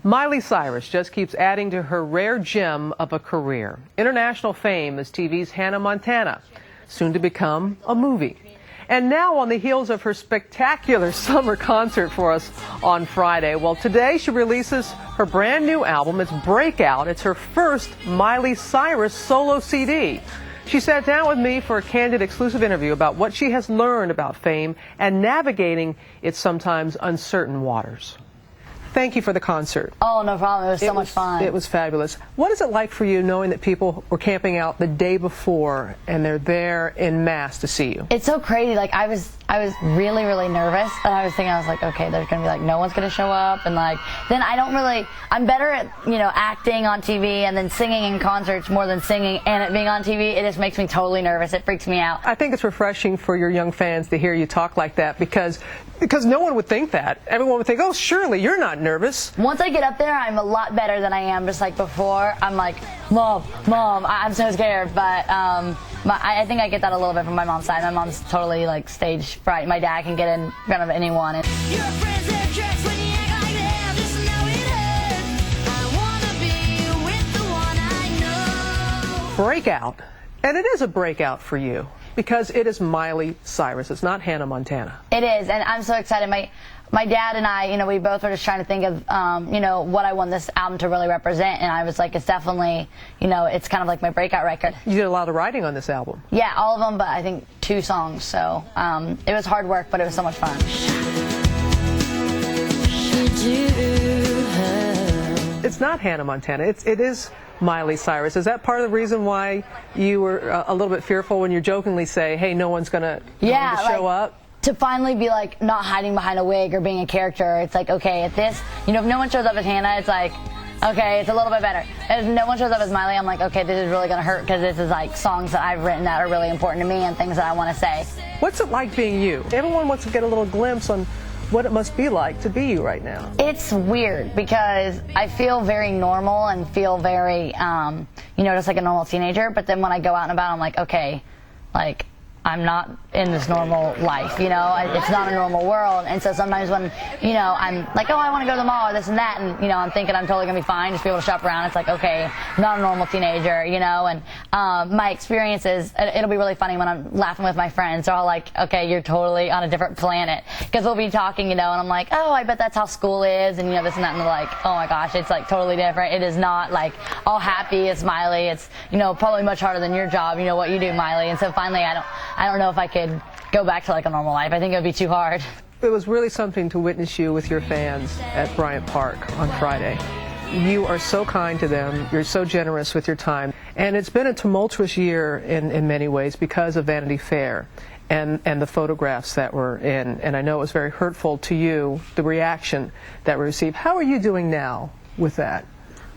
Miley Cyrus just keeps adding to her rare gem of a career. International fame as TV's Hannah Montana, soon to become a movie. And now on the heels of her spectacular summer concert for us on Friday, well, today she releases her brand new album. It's Breakout. It's her first Miley Cyrus solo CD. She sat down with me for a candid exclusive interview about what she has learned about fame and navigating its sometimes uncertain waters. Thank you for the concert. Oh, no problem. It was so much fun. It was fabulous. What is it like for you knowing that people were camping out the day before and they're there en masse to see you? It's so crazy. Like I was really, really nervous, and I was like, okay, there's gonna be like no one's gonna show up, and like then I'm better at acting on TV and then singing in concerts more than singing and it being on TV. It just makes me totally nervous. It freaks me out. I think it's refreshing for your young fans to hear you talk like that because no one would think that. Everyone would think, oh, surely you're not nervous. Once I get up there, I'm a lot better than I am just like before. I'm like, Mom, I'm so scared. But I think I get that a little bit from my mom's side. My mom's totally like stage fright. My dad can get in front of anyone. Breakout. And it is a breakout for you because it is Miley Cyrus. It's not Hannah Montana. It is, and I'm so excited. My dad and I, we both were just trying to think of, what I want this album to really represent, and I was like, it's definitely, it's kind of like my breakout record. You did a lot of writing on this album. Yeah, all of them, but I think 2 songs, so it was hard work, but it was so much fun. It's not Hannah Montana. It is Miley Cyrus. Is that part of the reason why you were a little bit fearful when you jokingly say, hey, no one's going to show up? To finally be like not hiding behind a wig or being a character. It's like, okay, at this, if no one shows up as Hannah, it's like, okay, it's a little bit better. If no one shows up as Miley, I'm like, okay, this is really going to hurt because this is like songs that I've written that are really important to me and things that I want to say. What's it like being you? Everyone wants to get a little glimpse on what it must be like to be you right now. It's weird because I feel very normal and feel very, just like a normal teenager. But then when I go out and about, I'm like, okay, like I'm not in this normal life, it's not a normal world. And so sometimes when, I'm like, oh, I want to go to the mall or this and that, and, I'm thinking I'm totally going to be fine, just be able to shop around. It's like, okay, I'm not a normal teenager, and my experience is, it'll be really funny when I'm laughing with my friends. They're all like, okay, you're totally on a different planet. Because we'll be talking, and I'm like, oh, I bet that's how school is, and, this and that, and they're like, oh my gosh, it's like totally different. It is not like all happy, it's Miley. It's, probably much harder than your job, what you do, Miley. And so finally, I don't know if I could go back to like a normal life. I think it would be too hard. It was really something to witness you with your fans at Bryant Park on Friday. You are so kind to them. You're so generous with your time. And it's been a tumultuous year in many ways because of Vanity Fair and the photographs that were in. And I know it was very hurtful to you, the reaction that we received. How are you doing now with that?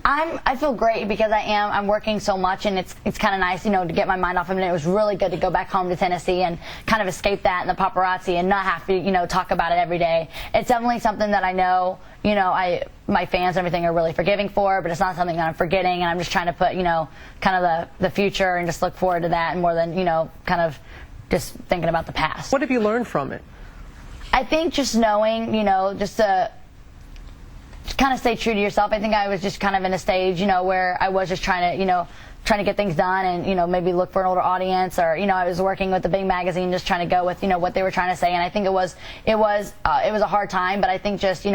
I feel great because I'm working so much, and it's kind of nice, to get my mind off of it. It was really good to go back home to Tennessee and kind of escape that and the paparazzi and not have to, talk about it every day. It's definitely something that I know, my fans and everything are really forgiving for, but it's not something that I'm forgetting, and I'm just trying to put, kind of the future and just look forward to that more than, kind of just thinking about the past. What have you learned from it? I think just knowing, just to kind of stay true to yourself. I think I was just kind of in a stage, where I was just trying to get things done and, maybe look for an older audience, or, I was working with the big magazine just trying to go with, what they were trying to say. And I think it was a hard time, but I think just,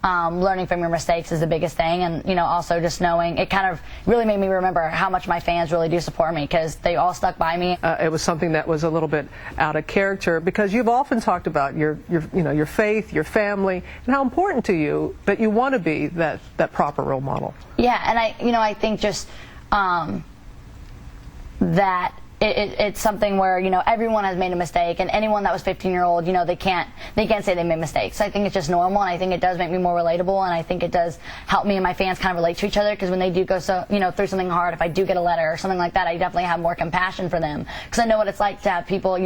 learning from your mistakes is the biggest thing. And, also just knowing, it kind of really made me remember how much my fans really do support me because they all stuck by me. It was something that was a little bit out of character because you've often talked about your faith, your family, and how important to you that you want to be that proper role model. Yeah, and I think just that it's something where everyone has made a mistake, and anyone that was 15-year-old, they can't say they made mistakes. I think it's just normal, and I think it does make me more relatable, and I think it does help me and my fans kind of relate to each other because when they do go through something hard, if I do get a letter or something like that, I definitely have more compassion for them because I know what it's like to have people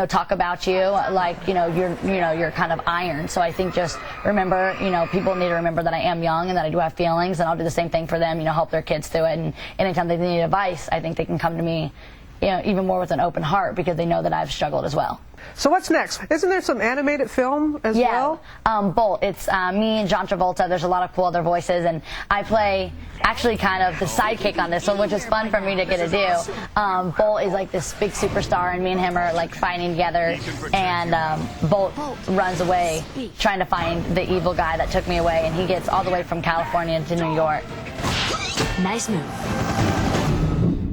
talk about you like you're kind of iron. So I think just remember, people need to remember that I am young and that I do have feelings, and I'll do the same thing for them, help their kids through it, and anytime they need advice, I think they can come to me even more with an open heart because they know that I've struggled as well. So what's next? Isn't there some animated film as well? Yeah, Bolt. It's me and John Travolta. There's a lot of cool other voices, and I play actually kind of the sidekick on this one, which is fun for me to get to do. Bolt is like this big superstar, and me and him are like fighting together, and Bolt runs away trying to find the evil guy that took me away, and he gets all the way from California to New York. Nice move.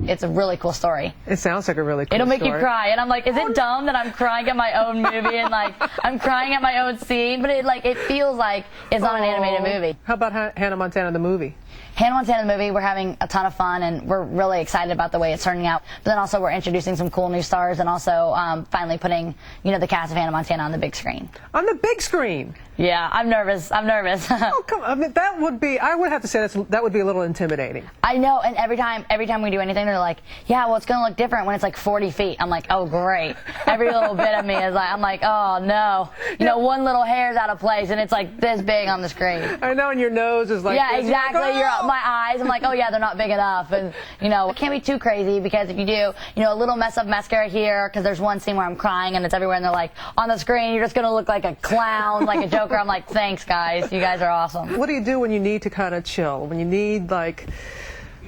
It's a really cool story. It sounds like a really cool It'll make story. you cry, and I'm like, is it dumb that I'm crying at my own movie and like I'm crying at my own scene? But it feels like it's not an animated movie. How about Hannah Montana the movie? Hannah Montana the movie, we're having a ton of fun, and we're really excited about the way it's turning out. But then also we're introducing some cool new stars, and also finally putting the cast of Hannah Montana on the big screen. On the big screen? Yeah, I'm nervous. I'm nervous. Oh, come on. I mean, that would be, I would have to say that would be a little intimidating. I know, and every time we do anything, they're like, yeah, well, it's going to look different when it's like 40 feet. I'm like, oh, great. Every little bit of me is like, I'm like, oh, no. One little hair's out of place, and it's like this big on the screen. I know, and your nose is like yeah, this. exactly. You're like, oh! My eyes, I'm like, oh, yeah, they're not big enough. And, it can't be too crazy, because if you do, a little mess of mascara here, because there's one scene where I'm crying, and it's everywhere, and they're like, on the screen, you're just going to look like a clown, like a Joker. I'm like, thanks, guys. You guys are awesome. What do you do when you need to kind of chill, when you need, like,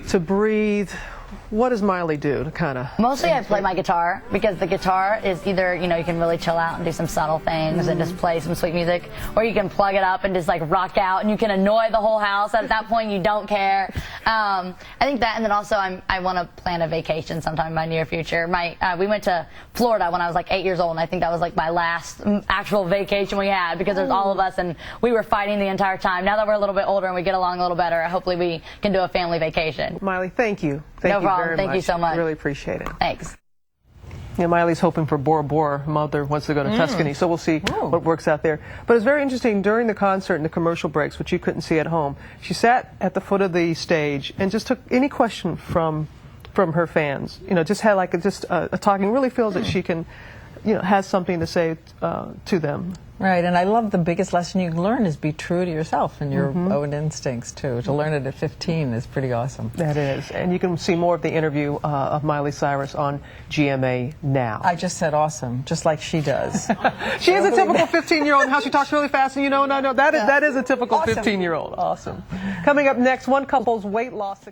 to breathe? What does Miley do to kind of... Mostly I play my guitar, because the guitar is either, you can really chill out and do some subtle things and just play some sweet music, or you can plug it up and just like rock out, and you can annoy the whole house. At that point, you don't care. I think that, and then also I want to plan a vacation sometime in my near future. We went to Florida when I was like 8 years old, and I think that was like my last actual vacation we had, because there's all of us, and we were fighting the entire time. Now that we're a little bit older and we get along a little better, hopefully we can do a family vacation. Miley, thank you. No problem. Very Thank much. you so much. Really appreciate it. Thanks. Miley's hoping for Bora Bora. Mother wants to go to Tuscany, so we'll see what works out there. But it's very interesting, during the concert and the commercial breaks, which you couldn't see at home, she sat at the foot of the stage and just took any question from her fans. Just had like a talking. Really feels that she can, has something to say to them. Right, and I love the biggest lesson you can learn is be true to yourself and your own instincts, too. To learn it at 15 is pretty awesome. That is. And you can see more of the interview of Miley Cyrus on GMA now. I just said awesome, just like she does. She is a typical 15-year-old, and how she talks really fast, and that is a typical Awesome. 15-year-old. Awesome. Coming up next, one couple's weight loss